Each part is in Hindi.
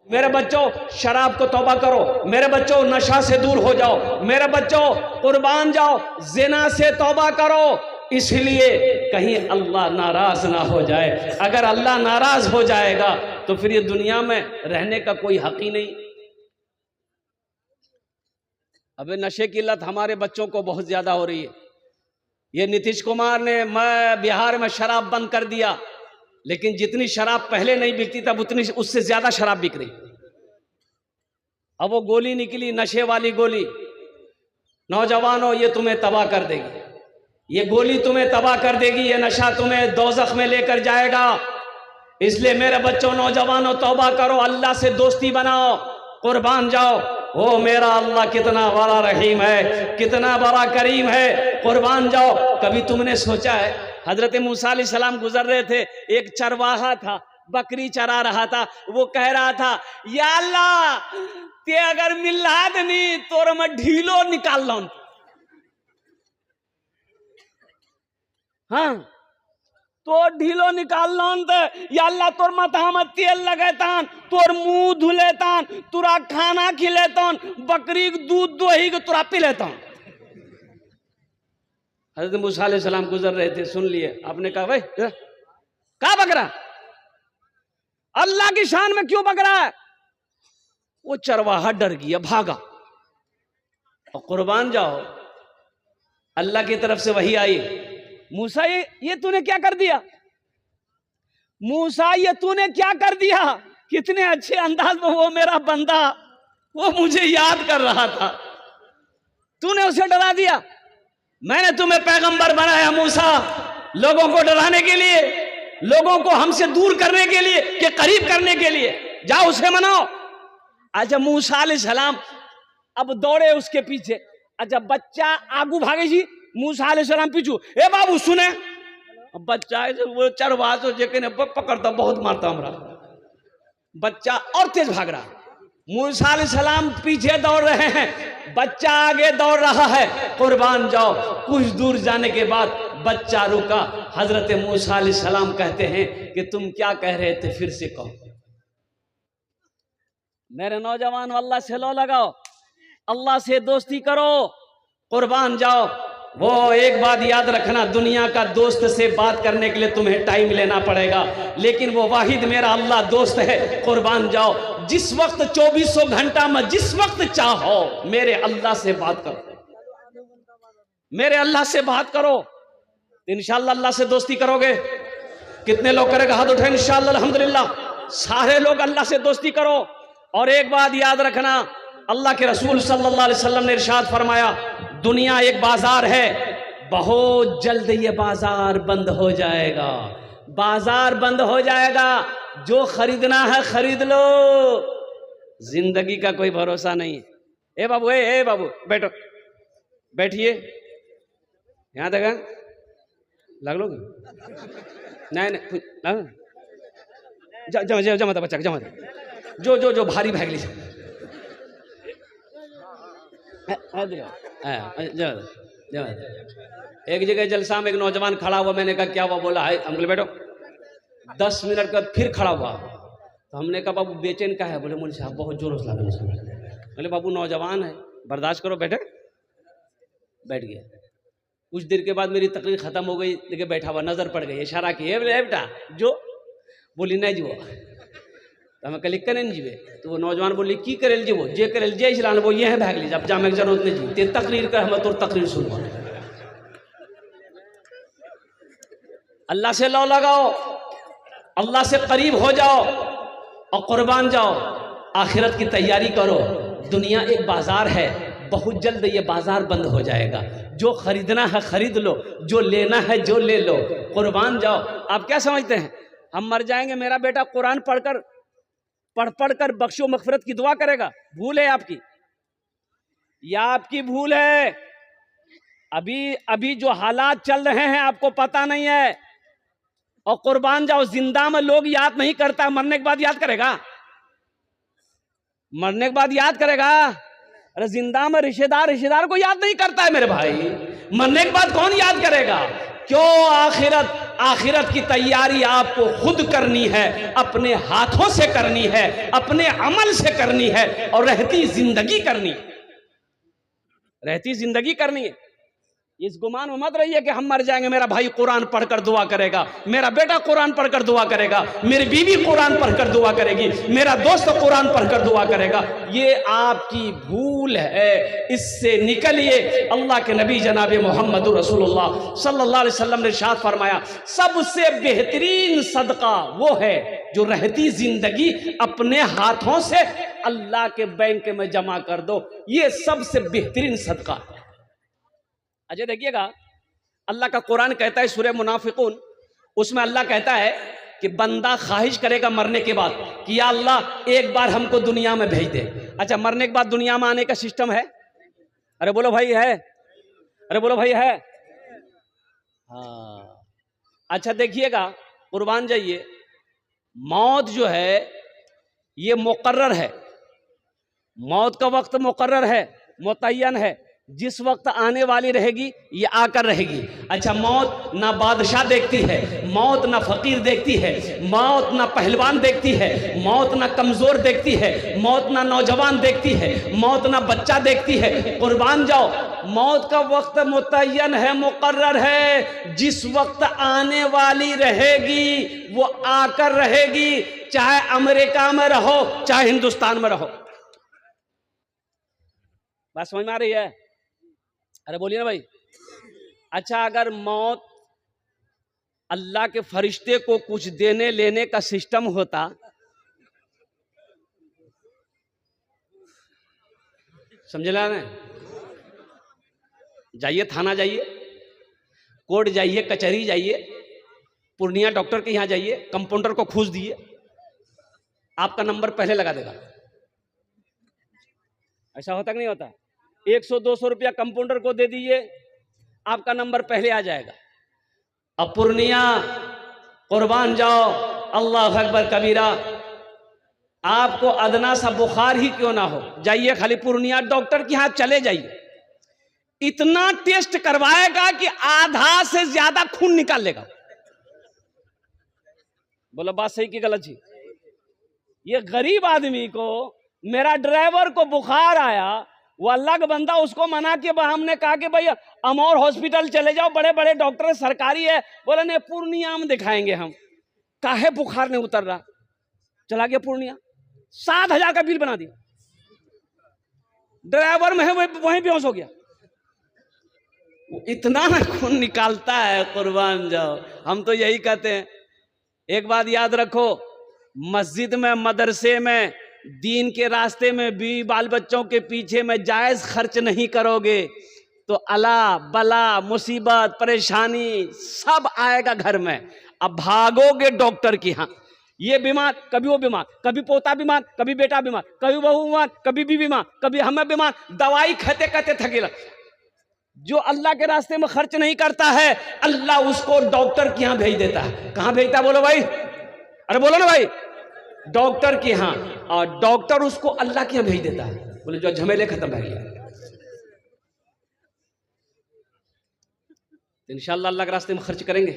मेरे बच्चों शराब को तौबा करो, मेरे बच्चों नशा से दूर हो जाओ, मेरे बच्चों कुर्बान जाओ, जिना से तौबा करो, इसलिए कहीं अल्लाह नाराज ना हो जाए। अगर अल्लाह नाराज हो जाएगा तो फिर ये दुनिया में रहने का कोई हक ही नहीं। अबे नशे की लत हमारे बच्चों को बहुत ज्यादा हो रही है। ये नीतीश कुमार ने बिहार में शराब बंद कर दिया, लेकिन जितनी शराब पहले नहीं बिकती तब उतनी उससे ज्यादा शराब बिक रही। अब वो गोली निकली, नशे वाली गोली। नौजवानों, ये तुम्हें तबाह कर देगी, ये गोली तुम्हें तबाह कर देगी, ये नशा तुम्हें दोज़ख में लेकर जाएगा। इसलिए मेरे बच्चों, नौजवानों, तौबा करो, अल्लाह से दोस्ती बनाओ, कुर्बान जाओ। ओ मेरा अल्लाह कितना बड़ा रहीम है, कितना बड़ा करीम है, कुर्बान जाओ। कभी तुमने सोचा है, हजरत मूसा अलैहिस्सलाम गुजर रहे थे, एक चरवाहा था, बकरी चरा रहा था, वो कह रहा था, या अल्लाह ते अगर मिला दनी तोर मैं ढीलो निकाल लो। हाँ, तो ढीलो निकाल लो तो या अल्लाह तोर माथा में तेल लगेतान, तोर मुंह धुलेतान, तुरा खाना खिलेतान, बकरी के दूध दोही के तुरा पी लेता। हजरत मूसा अलैहिस्सलाम गुजर रहे थे, सुन लिए, आपने कहा भाई कहा बकरा, अल्लाह की शान में क्यों बकरा है? वो चरवाहा डर गया, भागा। और कुर्बान जाओ, अल्लाह की तरफ से वही आई, मूसा ये तूने क्या कर दिया? मूसा ये तूने क्या कर दिया? कितने अच्छे अंदाज में वो मेरा बंदा, वो मुझे याद कर रहा था, तूने उसे डरा दिया। मैंने तुम्हें पैगंबर बनाया मूसा, लोगों को डराने के लिए, लोगों को हमसे दूर करने के लिए, कि करीब करने के लिए। जाओ उसे मनाओ। अच्छा, मूसा अलैहिस्सलाम अब दौड़े उसके पीछे। अच्छा, बच्चा आगू भागे जी, मूसा अलैहिस्सलाम पीछू। ए बाबू सुने, बच्चा वो चरवाहा जेके पकड़ता बहुत मारता हमरा, बच्चा और तेज भाग रहा। मूसा अलैहिस्सलाम पीछे दौड़ रहे हैं, बच्चा आगे दौड़ रहा है। कुर्बान जाओ, कुछ दूर जाने के बाद बच्चा रुका। हजरत मूसा अलैहिस्सलाम कहते हैं कि तुम क्या कह रहे थे, फिर से कहो। मेरे नौजवान, अल्लाह से लो लगाओ, अल्लाह से दोस्ती करो, कुर्बान जाओ। वो एक बात याद रखना, दुनिया का दोस्त से बात करने के लिए तुम्हें टाइम लेना पड़ेगा, लेकिन वो वाहिद मेरा अल्लाह दोस्त है। कुर्बान जाओ, जिस वक्त 2400 घंटा में जिस वक्त चाहो मेरे अल्लाह से बात करो, मेरे अल्लाह से बात करो, इंशाअल्लाह अल्लाह से दोस्ती करोगे। कितने लोग करेगा? हाथ उठाए इंशाअल्लाह, अल्हम्दुलिल्लाह। सारे लोग अल्लाह से दोस्ती करो। और एक बात याद रखना, अल्लाह के रसूल सल्लल्लाहु अलैहि वसल्लम ने इरशाद फरमाया, दुनिया एक बाजार है, बहुत जल्द ये बाजार बंद हो जाएगा, बाजार बंद हो जाएगा, जो खरीदना है खरीद लो, जिंदगी का कोई भरोसा नहीं। ए बाबू, ए बाबू बैठो, बैठिए, यहां देखा लग लो नहीं जमा था बच्चा, जमा था जो जो जो भारी भाग ली। एक जगह जलसा में एक नौजवान खड़ा हुआ, मैंने कहा क्या हुआ? बोला है, हम बोले बैठो। 10 मिनट का फिर खड़ा हुआ, तो हमने कहा बाबू बेचैन का है? बोले मुझे साहब बहुत जोरों से लगा। बोले बाबू नौजवान है, बर्दाश्त करो, बैठे। बैठ गया। कुछ देर के बाद मेरी तकरीर खत्म हो गई, लेकिन बैठा हुआ, नजर पड़ गई, इशारा किए, बोले बेटा जो, बोली नहीं जीवो, तो हमें कल करें जीवे। तो वो नौजवान बोली की करे जीवो, जे करे जे चलान वो ये है भाग ली, जब जामे की जरूरत नहीं जी, तकरीर कर, हम तो तकरीर सुनवा। अल्लाह से लो लगाओ, अल्लाह से करीब हो जाओ और कुर्बान जाओ, आखिरत की तैयारी करो। दुनिया एक बाजार है, बहुत जल्द ये बाजार बंद हो जाएगा, जो खरीदना है खरीद लो, जो लेना है जो ले लो, कुर्बान जाओ। आप क्या समझते हैं हम मर जाएंगे, मेरा बेटा कुरान पढ़ कर बख्शो मगफिरत की दुआ करेगा? भूल है आपकी, या आपकी भूल है? अभी जो हालात चल रहे हैं आपको पता नहीं है। और कुर्बान जाओ, जिंदा में लोग याद नहीं करता, मरने के बाद याद करेगा? मरने के बाद याद करेगा? अरे जिंदा में रिश्तेदार को याद नहीं करता है मेरे भाई, मरने के बाद कौन याद करेगा? क्यों? आखिरत आखिरत की तैयारी आपको खुद करनी है, अपने हाथों से करनी है, अपने अमल से करनी है और रहती जिंदगी करनी है। रहती जिंदगी करनी है। इस गुमान में मत रहिए कि हम मर जाएंगे, मेरा भाई कुरान पढ़कर दुआ करेगा, मेरा बेटा कुरान पढ़कर दुआ करेगा, मेरी बीवी कुरान पढ़कर दुआ करेगी, मेरा दोस्त कुरान पढ़कर दुआ करेगा। ये आपकी भूल है, इससे निकलिए। अल्लाह के नबी जनाब मोहम्मद रसूलुल्लाह सल्लल्लाहु अलैहि वसल्लम ने इरशाद फरमाया, सबसे बेहतरीन सदका वो है जो रहती जिंदगी अपने हाथों से अल्लाह के बैंक में जमा कर दो। ये सबसे बेहतरीन सदका है। अच्छा देखिएगा, अल्लाह का कुरान कहता है सूरह मुनाफिकून, उसमें अल्लाह कहता है कि बंदा ख्वाहिश करेगा मरने के बाद कि या अल्लाह एक बार हमको दुनिया में भेज दे। अच्छा, मरने के बाद दुनिया में आने का सिस्टम है? अरे बोलो भाई है, अरे बोलो भाई है। हाँ, अच्छा देखिएगा, कुर्बान जाइए, मौत जो है ये मुकर्रर है, मौत का वक्त मुकर्रर है, मुतय्यन है, जिस वक्त आने वाली रहेगी ये आकर रहेगी। अच्छा, मौत ना बादशाह देखती है, मौत ना फकीर देखती है, मौत ना पहलवान देखती है, मौत ना कमजोर देखती है, मौत ना नौजवान देखती है, मौत ना बच्चा देखती है। कुर्बान जाओ, मौत का वक्त मुतय्यन है, मुकर्रर है, जिस वक्त आने वाली रहेगी वो आकर रहेगी, चाहे अमेरिका में रहो चाहे हिंदुस्तान में रहो। बात समझ में आ रही है? अरे बोलिए ना भाई। अच्छा, अगर मौत अल्लाह के फरिश्ते को कुछ देने लेने का सिस्टम होता, समझ ला ना, जाइए थाना, जाइए कोर्ट, जाइए कचहरी, जाइए पूर्णिया डॉक्टर के यहां जाइए, कंपाउंडर को खूस दिए, आपका नंबर पहले लगा देगा। ऐसा होता कि नहीं होता? 100-200 रुपया कंपाउंडर को दे दीजिए, आपका नंबर पहले आ जाएगा। अब पूर्णिया, कुर्बान जाओ, अल्लाह अकबर कबीरा, आपको अदना सा बुखार ही क्यों ना हो, जाइए खाली पूर्णिया डॉक्टर के यहां चले जाइए, इतना टेस्ट करवाएगा कि आधा से ज्यादा खून निकाल लेगा। बोलो बात सही की गलत जी? ये गरीब आदमी को, मेरा ड्राइवर को बुखार आया, वो अल्लाह का बंदा, उसको मना के हमने कहा कि भाई अमौर हॉस्पिटल चले जाओ, बड़े बड़े डॉक्टर सरकारी है, बोले नहीं पूर्णिया में दिखाएंगे हम। काहे बुखार नहीं उतर रहा, चला गया पूर्णिया, 7,000 का बिल बना दिया, ड्राइवर में है वहीं बेहोश हो गया। इतना ना खून निकालता है, कुर्बान जाओ। हम तो यही कहते हैं, एक बात याद रखो, मस्जिद में, मदरसे में, दीन के रास्ते में भी बाल बच्चों के पीछे में जायज खर्च नहीं करोगे तो अला बला मुसीबत परेशानी सब आएगा घर में। अब भागोगे डॉक्टर की, हाँ ये बीमार, कभी वो बीमार, कभी पोता बीमार, कभी बेटा बीमार, कभी बहू बीमार, कभी भी बीमार, कभी हमें बीमार, दवाई खाते खाते थकेला। जो अल्लाह के रास्ते में खर्च नहीं करता है, अल्लाह उसको डॉक्टर के यहां भेज देता है। कहां भेजता है बोलो भाई? अरे बोलो ना भाई, डॉक्टर के यहां, और डॉक्टर उसको अल्लाह के यहां भेज देता है। बोले जो झमेले खत्म हो गए, तो इंशाल्लाह अल्लाह के रास्ते में खर्च करेंगे।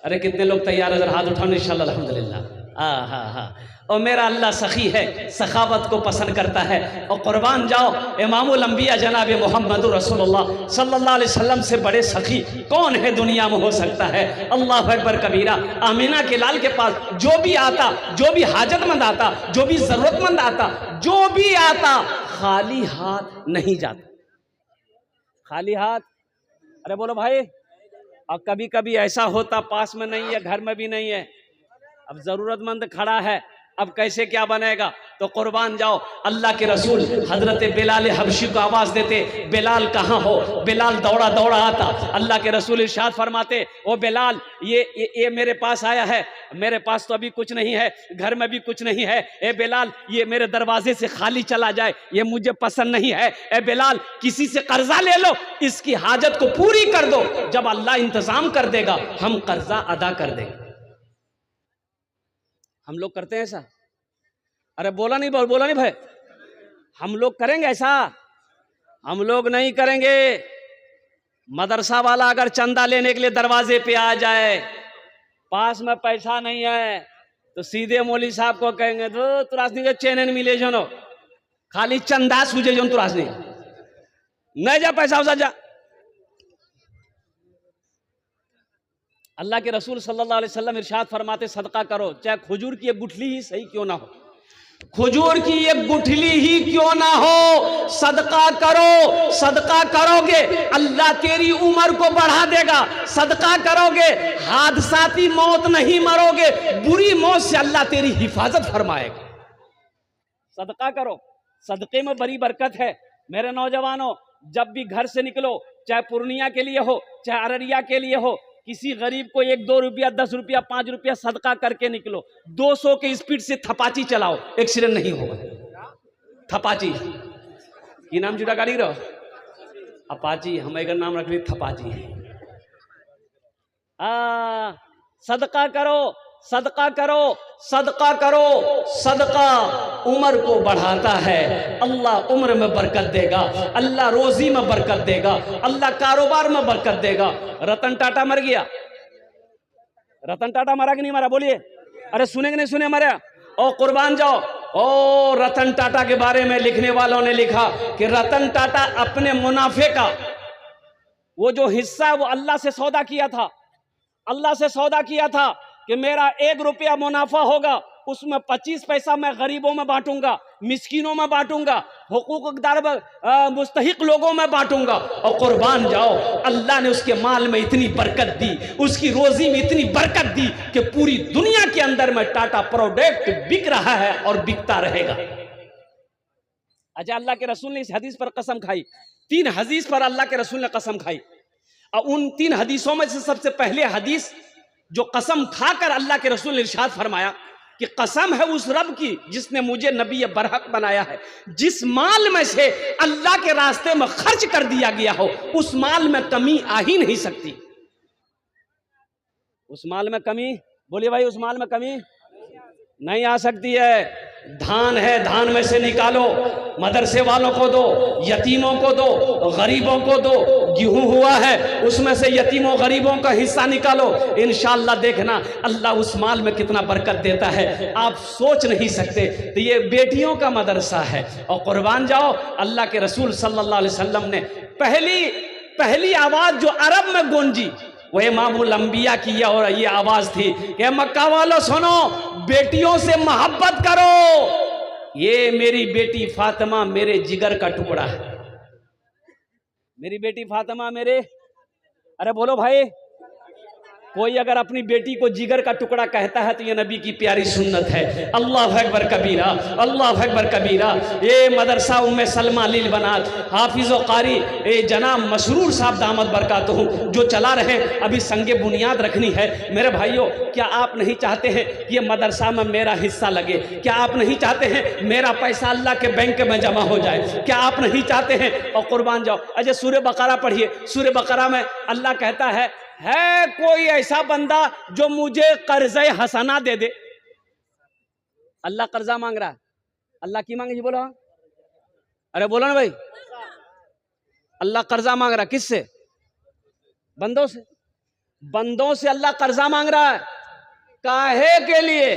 अरे कितने लोग तैयार है, जरा हाथ उठाओ इंशाल्लाह अल्हम्दुलिल्लाह। हाँ। और मेरा अल्लाह सखी है, सखावत को पसंद करता है। और कुर्बान जाओ, इमामुल अंबिया जनाब मोहम्मद रसूलुल्लाह सल्लल्लाहु अलैहि वसल्लम से बड़े सखी कौन है दुनिया में हो सकता है? अल्लाह अकबर कबीरा। आमीना के लाल के पास जो भी आता, जो भी हाजतमंद आता, जो भी जरूरतमंद आता, जो भी आता, खाली हाथ नहीं जाता, खाली हाथ। अरे बोलो भाई। और कभी कभी ऐसा होता पास में नहीं है, घर में भी नहीं है, अब जरूरतमंद खड़ा है, अब कैसे क्या बनेगा? तो कुर्बान जाओ, अल्लाह के रसूल हजरत बिलाल हबशी को आवाज देते, बिलाल कहाँ हो? बिलाल दौड़ा दौड़ा आता, अल्लाह के रसूल इरशाद फरमाते, ओ बिलाल ये मेरे पास आया है, मेरे पास तो अभी कुछ नहीं है, घर में भी कुछ नहीं है, ए बिलाल ये मेरे दरवाजे से खाली चला जाए, ये मुझे पसंद नहीं है, ए बिलाल किसी से कर्जा ले लो, इसकी हाजत को पूरी कर दो, जब अल्लाह इंतजाम कर देगा हम कर्जा अदा कर देंगे। हम लोग करते हैं ऐसा? अरे बोला नहीं भाई, हम लोग करेंगे ऐसा? हम लोग नहीं करेंगे। मदरसा वाला अगर चंदा लेने के लिए दरवाजे पे आ जाए, पास में पैसा नहीं है, तो सीधे मौली साहब को कहेंगे तो तुरासनी के चैनन मिले जो खाली चंदा सूझे जो तुरासनी नहीं जा पैसा उसा जा। अल्लाह के रसूल सल्लल्लाहु अलैहि वसल्लम इरशाद फरमाते सदका करो, चाहे खजूर की एक गुठली ही सही क्यों ना हो, खजूर की एक गुठली ही क्यों ना हो, सदका करो। सदका करोगे अल्लाह तेरी उम्र को बढ़ा देगा। सदका करोगे हादसाती मौत नहीं मरोगे, बुरी मौत से अल्लाह तेरी हिफाजत फरमाएगा। सदका करो, सदके में बड़ी बरकत है। मेरे नौजवानों, जब भी घर से निकलो, चाहे पूर्णिया के लिए हो चाहे अररिया के लिए हो, किसी गरीब को 1-2 रुपया 10 रुपया 5 रुपया सदका करके निकलो। 200 के स्पीड से थपाची चलाओ, एक्सीडेंट नहीं होगा। थपाची की नाम जुड़ा गाड़ी रहो, अपाची, हम एक नाम रख ली थपाची। सदका करो, सदका करो, सदका करो। सदका उम्र को बढ़ाता है, अल्लाह उम्र में बरकत देगा, अल्लाह रोजी में बरकत देगा, अल्लाह कारोबार में बरकत देगा। रतन टाटा मर गया, रतन टाटा मरा कि नहीं मरा बोलिए? अरे सुने कि नहीं सुने? मरा। ओ कुर्बान जाओ। ओ रतन टाटा के बारे में लिखने वालों ने लिखा कि रतन टाटा अपने मुनाफे का वो जो हिस्सा वो अल्लाह से सौदा किया था, अल्लाह से सौदा किया था कि मेरा 1 रुपया मुनाफा होगा, उसमें 25 पैसा मैं गरीबों में बांटूंगा, मिस्किनों में बांटूंगा, हुकूकदार मुस्तहिक लोगों में बांटूंगा। और कुर्बान जाओ, अल्लाह ने उसके माल में इतनी बरकत दी, उसकी रोजी में इतनी बरकत दी कि पूरी दुनिया के अंदर में टाटा प्रोडक्ट बिक रहा है और बिकता रहेगा। अच्छा, अल्लाह के रसूल ने इस हदीस पर कसम खाई। 3 हदीस पर अल्लाह के रसूल ने कसम खाई, और उन 3 हदीसों में से सबसे पहले हदीस जो कसम खाकर अल्लाह के रसूल ने इरशाद फरमाया कि कसम है उस रब की जिसने मुझे नबी बरहक बनाया है, जिस माल में से अल्लाह के रास्ते में खर्च कर दिया गया हो उस माल में कमी आ ही नहीं सकती। उस माल में कमी, बोलिए भाई, उस माल में कमी नहीं आ सकती है। धान है, धान में से निकालो, मदरसे वालों को दो, यतीमों को दो, गरीबों को दो। गेहूं हुआ है, उसमें से यतीमों गरीबों का हिस्सा निकालो, इंशाअल्लाह देखना अल्लाह उस माल में कितना बरकत देता है, आप सोच नहीं सकते। तो ये बेटियों का मदरसा है। और कुर्बान जाओ, अल्लाह के रसूल सल्लल्लाहु अलैहि वसल्लम ने पहली आवाज जो अरब में गूंजी वो इमामुल अंबिया की और ये आवाज थी कि मक्का वालों सुनो, बेटियों से मोहब्बत करो। ये मेरी बेटी फातिमा मेरे जिगर का टुकड़ा है, मेरी बेटी फातिमा मेरे, अरे बोलो भाई, कोई अगर अपनी बेटी को जिगर का टुकड़ा कहता है तो ये नबी की प्यारी सुन्नत है। अल्लाह अकबर कबीरा, अल्लाह अकबर कबीरा। ये मदरसा उम्मे सलमा लिल बनात हाफिज़ व कारी जनाब मसरूर साहब दामद बरकातहू जो चला रहे हैं, अभी संगे बुनियाद रखनी है। मेरे भाइयों, क्या आप नहीं चाहते हैं कि ये मदरसा में मेरा हिस्सा लगे? क्या आप नहीं चाहते हैं मेरा पैसा अल्लाह के बैंक में जमा हो जाए? क्या आप नहीं चाहते हैं? और कुर्बान जाओ, अच्छा सूरह बकरा पढ़िए। सूरह बकरा में अल्लाह कहता है कोई ऐसा बंदा जो मुझे कर्ज़े हसना दे दे। अल्लाह कर्जा मांग रहा है, अल्लाह की मांगे जी? बोलो, अरे बोलो ना भाई, अल्लाह कर्जा मांग रहा है किससे? बंदों से। बंदों से अल्लाह कर्जा मांग रहा है, काहे के लिए?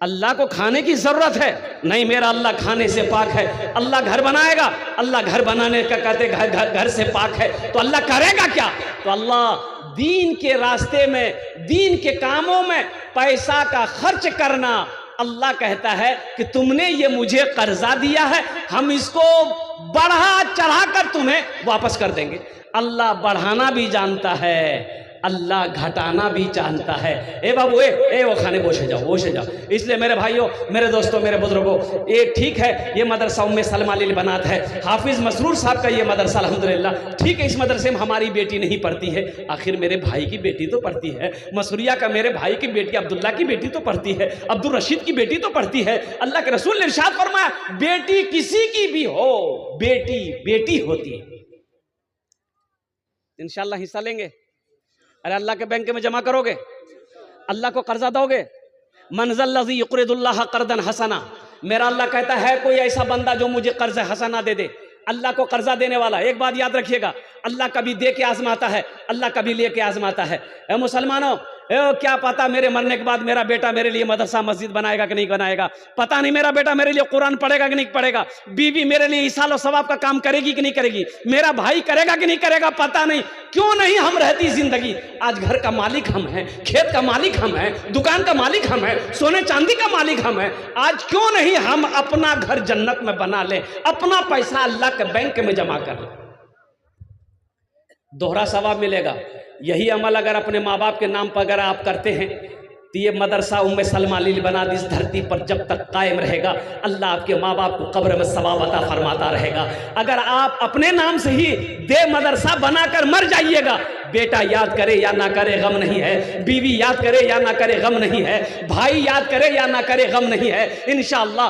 अल्लाह को खाने की जरूरत है? नहीं, मेरा अल्लाह खाने से पाक है। अल्लाह घर बनाएगा, अल्लाह घर बनाने का कहते घर से पाक है, तो अल्लाह करेगा क्या? तो अल्लाह दीन के रास्ते में, दीन के कामों में पैसा का खर्च करना, अल्लाह कहता है कि तुमने ये मुझे कर्जा दिया है, हम इसको बढ़ा चढ़ा कर तुम्हें वापस कर देंगे। अल्लाह बढ़ाना भी जानता है, अल्लाह घटाना भी जानता है। ए बाबू, वो खाने बोशे जाओ, बोशे जाओ। इसलिए मेरे भाइयों, मेरे दोस्तों, मेरे बुजुर्गों, ये ठीक है, ये मदरसा उम्मे सलमा लिल बनात है, हाफिज मसरूर साहब का ये मदरसा अल्हम्दुलिल्लाह ठीक है। इस मदरसे में हमारी बेटी नहीं पढ़ती है, आखिर मेरे भाई की बेटी तो पढ़ती है, मसूरिया का मेरे भाई की बेटी अब्दुल्ला की बेटी तो पढ़ती है, अब्दुल रशीद की बेटी तो पढ़ती है। अल्लाह के रसूल ने इरशाद फरमाया, बेटी किसी की भी हो, बेटी बेटी होती है। इंशाअल्लाह हिस्सा लेंगे। अरे अल्लाह के बैंक में जमा करोगे, अल्लाह को कर्जा दोगे। मनज़ल लज़ी युक़रिदुल्लाह क़र्दन हसना, मेरा अल्लाह कहता है कोई ऐसा बंदा जो मुझे कर्ज हसना दे दे, अल्लाह को कर्जा देने वाला। एक बात याद रखिएगा, अल्लाह कभी दे के आजमाता है, अल्लाह कभी ले के आजमाता है। ए मुसलमानों, क्या पता मेरे मरने के बाद मेरा बेटा मेरे लिए मदरसा मस्जिद बनाएगा कि नहीं बनाएगा, पता नहीं मेरा बेटा मेरे लिए कुरान पढ़ेगा कि नहीं पढ़ेगा, बीवी मेरे लिए इसाल और सवाब का काम करेगी कि नहीं करेगी, मेरा भाई करेगा कि नहीं करेगा, पता नहीं। क्यों नहीं हम रहती जिंदगी? आज घर का मालिक हम हैं, खेत का मालिक हम हैं, दुकान का मालिक हम हैं, सोने चांदी का मालिक हम हैं। आज क्यों नहीं हम अपना घर जन्नत में बना ले, अपना पैसा अल्लाह के बैंक में जमा कर ले, दोहरा सवाब मिलेगा। यही अमल अगर अपने माँ बाप के नाम पर अगर आप करते हैं तो ये मदरसा उम्मे सलमा लिल बनात इस धरती पर जब तक कायम रहेगा, अल्लाह आपके माँ बाप को कब्र में सवाब अता फरमाता रहेगा। अगर आप अपने नाम से ही दे मदरसा बनाकर मर जाइएगा, बेटा याद करे या ना करे गम नहीं है, बीवी याद करे या ना करे गम नहीं है, भाई याद करे या ना करे गम नहीं है। इंशाअल्लाह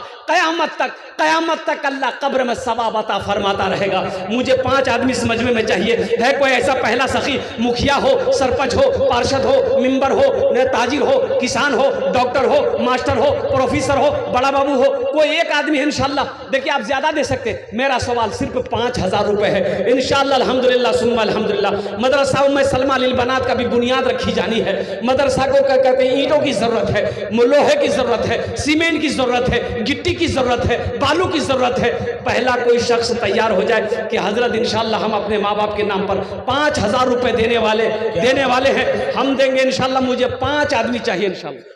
क़यामत तक अल्लाह कब्र में सवाब अता फरमाता रहेगा। मुझे 5 आदमी इस मजमे में चाहिए। है कोई ऐसा पहला सखी, मुखिया हो, सरपंच हो, पार्षद हो, मेंबर हो, ताजिर हो, किसान हो, डॉक्टर हो, मास्टर हो, प्रोफेसर हो, बड़ा बाबू हो, कोई एक आदमी है इंशाअल्लाह। देखिए आप ज्यादा दे सकते, मेरा सवाल सिर्फ 5000 रुपए है। इंशाअल्लाह अल्हम्दुलिल्लाह सुम्मा अल्हम्दुलिल्लाह मदरसा उम्मे सलमा लिल बनात का भी बुनियाद रखी जानी है। मदरसा को क्या कहते हैं, ईंटों की जरूरत है, लोहे की जरूरत है, सीमेंट की जरूरत है, गिट्टी की जरूरत है, बालू की जरूरत है। पहला कोई शख्स तैयार हो जाए कि हजरत इंशाअल्लाह हम अपने माँ बाप के नाम पर 5000 रुपए देने वाले हैं, हम देंगे इंशाअल्लाह। मुझे 5 आदमी चाहिए इंशाअल्लाह,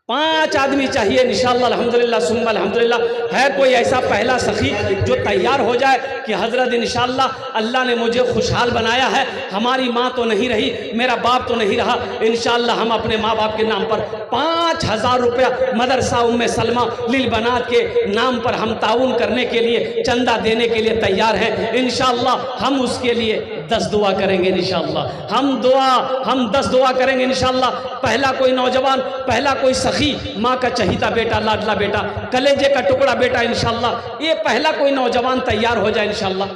5 आदमी चाहिए इंशाअल्लाह अल्हम्दुलिल्लाह सुम्मा अल्हम्दुलिल्लाह। है कोई ऐसा पहला सखी जो तैयार हो जाए कि हजरत इंशाअल्लाह अल्लाह ने मुझे खुशहाल बनाया है, हमारी माँ तो नहीं रही, मेरा बाप तो नहीं रहा, इंशाअल्लाह हम अपने माँ बाप के नाम पर 5000 रुपया मदरसा उम्मे सलमा लिल बनात के नाम पर हम ताउन करने के लिए, चंदा देने के लिए तैयार हैं। इंशाअल्लाह हम उसके लिए 10 दुआ करेंगे इंशाअल्लाह। हम 10 दुआ करेंगे इंशाअल्लाह। पहला कोई नौजवान, पहला कोई सखी, माँ का चहीता बेटा, लाडला बेटा, कलेजे का टुकड़ा बेटा इंशाअल्लाह, ये पहला कोई नौजवान तैयार हो जाए इंशाअल्लाह।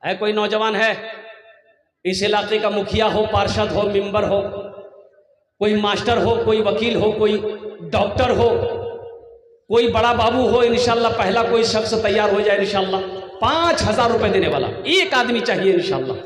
है कोई नौजवान है इस इलाके का, मुखिया हो, पार्षद हो, मेंबर हो, कोई मास्टर हो, कोई वकील हो, कोई डॉक्टर हो, कोई बड़ा बाबू हो, इंशाअल्लाह पहला कोई शख्स तैयार हो जाए इंशाअल्लाह। 5000 रुपए देने वाला एक आदमी चाहिए इंशाअल्लाह।